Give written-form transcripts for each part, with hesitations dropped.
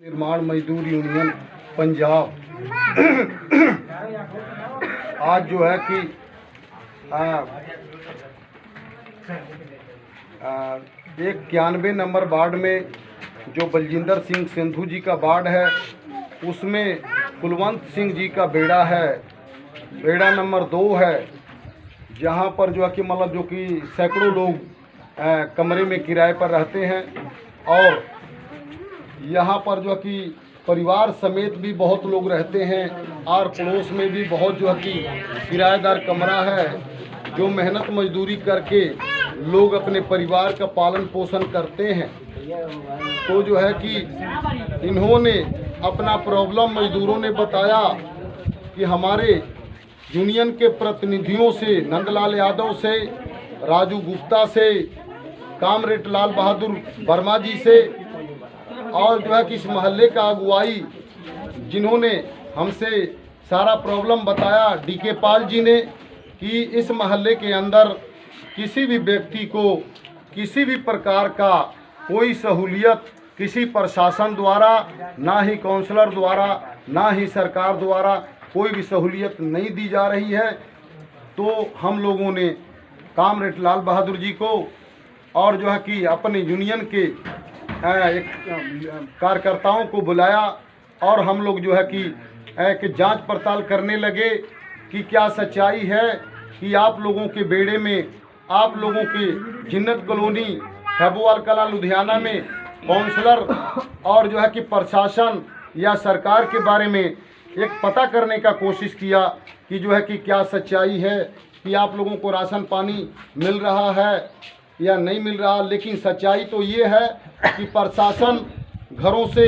निर्माण मजदूर यूनियन पंजाब आज जो है कि 91 नंबर वार्ड में जो बलजिंदर सिंह सिंधु जी का वार्ड है उसमें कुलवंत सिंह जी का बेड़ा है, बेड़ा नंबर 2 है, जहाँ पर जो है कि मतलब जो कि सैकड़ों लोग कमरे में किराए पर रहते हैं और यहाँ पर जो है कि परिवार समेत भी बहुत लोग रहते हैं और पड़ोस में भी बहुत जो है कि किराएदार कमरा है। जो मेहनत मजदूरी करके लोग अपने परिवार का पालन पोषण करते हैं, तो जो है कि इन्होंने अपना प्रॉब्लम मजदूरों ने बताया कि हमारे यूनियन के प्रतिनिधियों से, नंदलाल यादव से, राजू गुप्ता से, कामरेड लाल बहादुर वर्मा जी से और जो है कि इस मोहल्ले का अगुवाई जिन्होंने हमसे सारा प्रॉब्लम बताया, डीके पाल जी ने, कि इस मोहल्ले के अंदर किसी भी व्यक्ति को किसी भी प्रकार का कोई सहूलियत किसी प्रशासन द्वारा, ना ही काउंसलर द्वारा, ना ही सरकार द्वारा कोई भी सहूलियत नहीं दी जा रही है। तो हम लोगों ने कामरेड लाल बहादुर जी को और जो है कि अपने यूनियन के एक कार्यकर्ताओं को बुलाया और हम लोग जो है कि एक जांच पड़ताल करने लगे कि क्या सच्चाई है कि आप लोगों के बेड़े में, आप लोगों के जिन्नत कॉलोनी हैबोवाल कला लुधियाना में काउंसलर और जो है कि प्रशासन या सरकार के बारे में एक पता करने का कोशिश किया कि जो है कि क्या सच्चाई है कि आप लोगों को राशन पानी मिल रहा है या नहीं मिल रहा। लेकिन सच्चाई तो ये है कि प्रशासन घरों से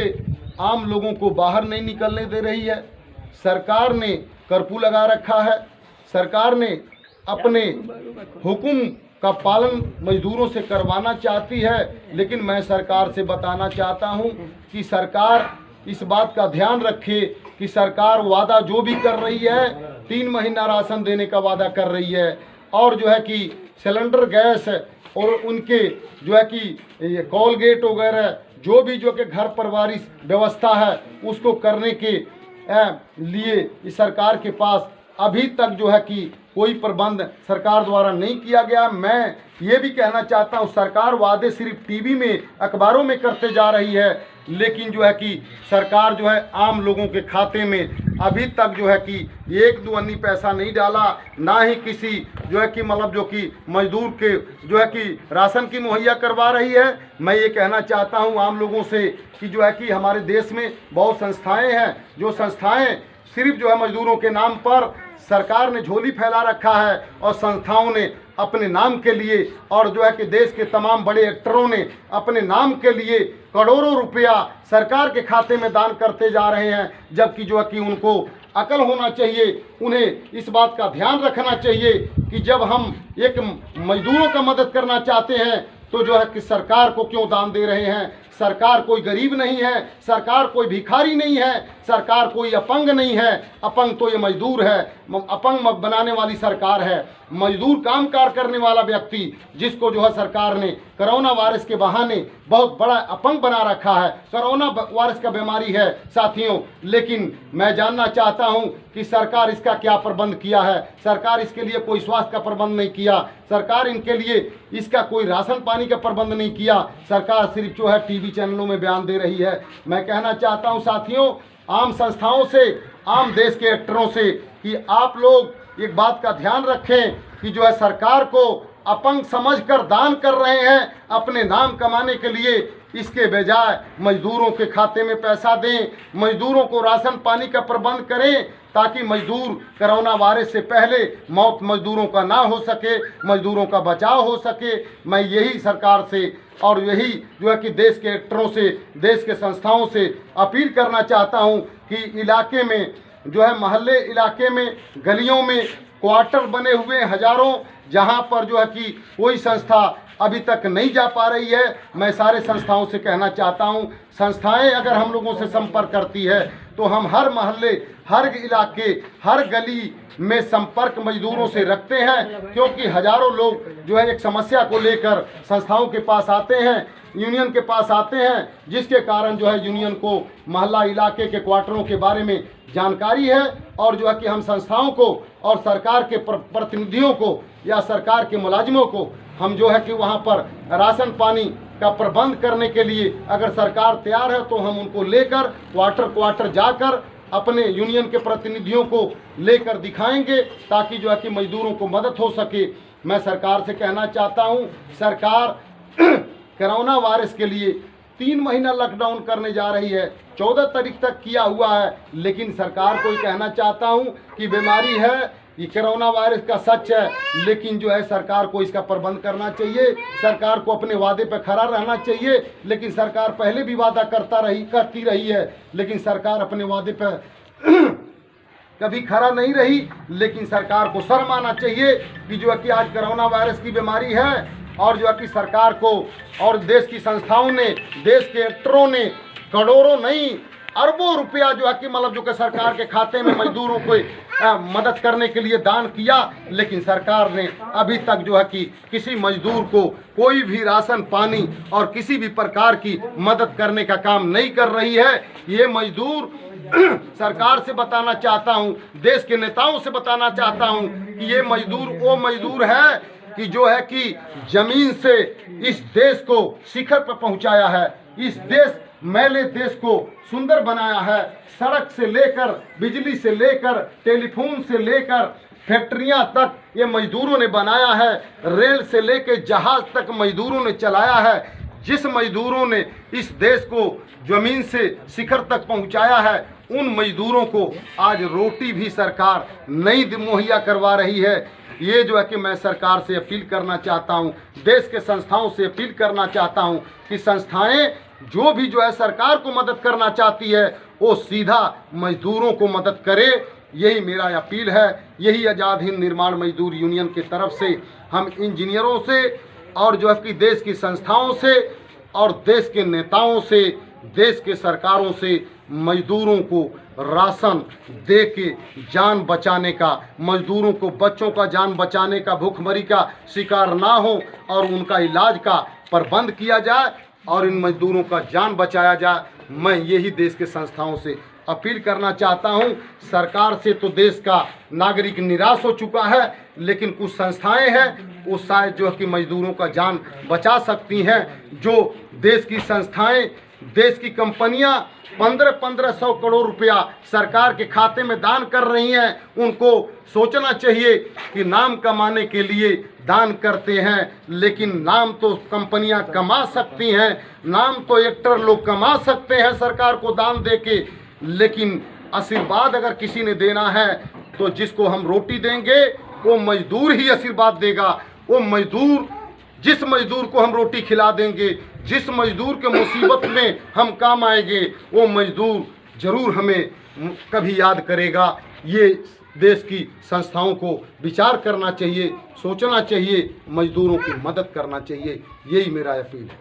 आम लोगों को बाहर नहीं निकलने दे रही है। सरकार ने कर्फ्यू लगा रखा है, सरकार ने अपने हुक्म का पालन मजदूरों से करवाना चाहती है। लेकिन मैं सरकार से बताना चाहता हूं कि सरकार इस बात का ध्यान रखे कि सरकार वादा जो भी कर रही है 3 महीना राशन देने का वादा कर रही है और जो है कि सिलेंडर गैस और उनके जो है कि कोलगेट वगैरह जो भी जो कि घर परिवारी व्यवस्था है उसको करने के लिए इस सरकार के पास अभी तक जो है कि कोई प्रबंध सरकार द्वारा नहीं किया गया। मैं ये भी कहना चाहता हूँ, सरकार वादे सिर्फ टीवी में, अखबारों में करते जा रही है, लेकिन जो है कि सरकार जो है आम लोगों के खाते में अभी तक जो है कि 1-2 अन्नी पैसा नहीं डाला, ना ही किसी जो है कि मतलब जो कि मजदूर के जो है कि राशन की मुहैया करवा रही है। मैं ये कहना चाहता हूँ आम लोगों से कि जो है कि हमारे देश में बहुत संस्थाएं हैं, जो संस्थाएं सिर्फ जो है मजदूरों के नाम पर सरकार ने झोली फैला रखा है और संस्थाओं ने अपने नाम के लिए और जो है कि देश के तमाम बड़े एक्टरों ने अपने नाम के लिए करोड़ों रुपया सरकार के खाते में दान करते जा रहे हैं। जबकि जो है कि उनको अकल होना चाहिए, उन्हें इस बात का ध्यान रखना चाहिए कि जब हम एक मजदूरों का मदद करना चाहते हैं तो जो है कि सरकार को क्यों दान दे रहे हैं। सरकार कोई गरीब नहीं है, सरकार कोई भिखारी नहीं है, सरकार कोई अपंग नहीं है। अपंग तो ये मजदूर है, अपंग बनाने वाली सरकार है। मजदूर काम कार करने वाला व्यक्ति जिसको जो है सरकार ने कोरोना वायरस के बहाने बहुत बड़ा अपंग बना रखा है। कोरोना वायरस का बीमारी है साथियों, लेकिन मैं जानना चाहता हूं कि सरकार इसका क्या प्रबंध किया है। सरकार इसके लिए कोई स्वास्थ्य का प्रबंध नहीं किया, सरकार इनके लिए इसका कोई राशन पानी का प्रबंध नहीं किया। सरकार सिर्फ जो है टीवी चैनलों में बयान दे रही है। मैं कहना चाहता हूं साथियों, आम संस्थाओं से, आम देश के एक्टरों से कि आप लोग एक बात का ध्यान रखें कि जो है सरकार को अपंग समझकर दान कर रहे हैं अपने नाम कमाने के लिए। इसके बजाय मजदूरों के खाते में पैसा दें, मजदूरों को राशन पानी का प्रबंध करें ताकि मजदूर कोरोना वायरस से पहले मौत मजदूरों का ना हो सके, मजदूरों का बचाव हो सके। मैं यही सरकार से और यही जो है कि देश के एक्टरों से, देश के संस्थाओं से अपील करना चाहता हूं कि इलाके में जो है मोहल्ले इलाके में, गलियों में क्वार्टर बने हुए हजारों, जहां पर जो है कि कोई संस्था अभी तक नहीं जा पा रही है। मैं सारे संस्थाओं से कहना चाहता हूं, संस्थाएं अगर हम लोगों से संपर्क करती है तो हम हर मोहल्ले, हर इलाके, हर गली में संपर्क मजदूरों से रखते हैं, क्योंकि हजारों लोग जो है एक समस्या को लेकर संस्थाओं के पास आते हैं, यूनियन के पास आते हैं, जिसके कारण जो है यूनियन को मोहल्ला इलाके के क्वार्टरों के बारे में जानकारी है, और जो है कि हम संस्थाओं को और सरकार के प्रतिनिधियों को या सरकार के मुलाजिमों को हम जो है कि वहाँ पर राशन पानी का प्रबंध करने के लिए अगर सरकार तैयार है तो हम उनको लेकर क्वार्टर जाकर अपने यूनियन के प्रतिनिधियों को लेकर दिखाएंगे, ताकि जो है कि मजदूरों को मदद हो सके। मैं सरकार से कहना चाहता हूँ, सरकार कोरोना वायरस के लिए 3 महीना लॉकडाउन करने जा रही है, 14 तारीख तक किया हुआ है, लेकिन सरकार को कहना चाहता हूँ कि बीमारी है, ये कोरोना वायरस का सच है, लेकिन जो है सरकार को इसका प्रबंध करना चाहिए, सरकार को अपने वादे पर खड़ा रहना चाहिए। लेकिन सरकार पहले भी वादा करती रही है, लेकिन सरकार अपने वादे पर कभी खड़ा नहीं रही। लेकिन सरकार को शर्म आना चाहिए कि जो है कि आज कोरोना वायरस की बीमारी है, और जो है कि सरकार को और देश की संस्थाओं ने, देश के एक्टरों ने करोड़ों नहीं अरबों रुपया जो है कि मतलब जो कि सरकार के खाते में मजदूरों को मदद करने के लिए दान किया, लेकिन सरकार ने अभी तक जो है कि किसी मजदूर को कोई भी राशन पानी और किसी भी प्रकार की मदद करने का काम नहीं कर रही है। ये मजदूर सरकार से बताना चाहता हूँ, देश के नेताओं से बताना चाहता हूँ कि ये मजदूर वो मजदूर है कि जो है कि जमीन से इस देश को शिखर पर पहुंचाया है, इस देश मैले देश को सुंदर बनाया है। सड़क से लेकर, बिजली से लेकर, टेलीफोन से लेकर, फैक्ट्रियां तक ये मजदूरों ने बनाया है। रेल से लेकर जहाज तक मजदूरों ने चलाया है। जिस मजदूरों ने इस देश को जमीन से शिखर तक पहुंचाया है, उन मजदूरों को आज रोटी भी सरकार नहीं मुहैया करवा रही है। ये जो है कि मैं सरकार से अपील करना चाहता हूँ, देश के संस्थाओं से अपील करना चाहता हूँ कि संस्थाएं जो भी जो है सरकार को मदद करना चाहती है, वो सीधा मजदूरों को मदद करे। यही मेरा अपील है। यही आज़ाद हिंद निर्माण मजदूर यूनियन की तरफ से हम इंजीनियरों से और जो है कि देश की संस्थाओं से और देश के नेताओं से, देश के सरकारों से मजदूरों को राशन दे के जान बचाने का, मजदूरों को बच्चों का जान बचाने का, भूखमरी का शिकार ना हो और उनका इलाज का प्रबंध किया जाए और इन मजदूरों का जान बचाया जाए। मैं यही देश के संस्थाओं से अपील करना चाहता हूं। सरकार से तो देश का नागरिक निराश हो चुका है, लेकिन कुछ संस्थाएं हैं वो शायद जो है कि मजदूरों का जान बचा सकती हैं। जो देश की संस्थाएं, देश की कंपनियां 1500 करोड़ रुपया सरकार के खाते में दान कर रही हैं, उनको सोचना चाहिए कि नाम कमाने के लिए दान करते हैं, लेकिन नाम तो कंपनियां कमा सकती हैं, नाम तो एक्टर लोग कमा सकते हैं सरकार को दान देके, लेकिन आशीर्वाद अगर किसी ने देना है तो जिसको हम रोटी देंगे वो मजदूर ही आशीर्वाद देगा। वो मजदूर, जिस मजदूर को हम रोटी खिला देंगे, जिस मजदूर के मुसीबत में हम काम आएंगे, वो मजदूर जरूर हमें कभी याद करेगा। ये देश की संस्थाओं को विचार करना चाहिए, सोचना चाहिए, मजदूरों की मदद करना चाहिए। यही मेरा अपील है।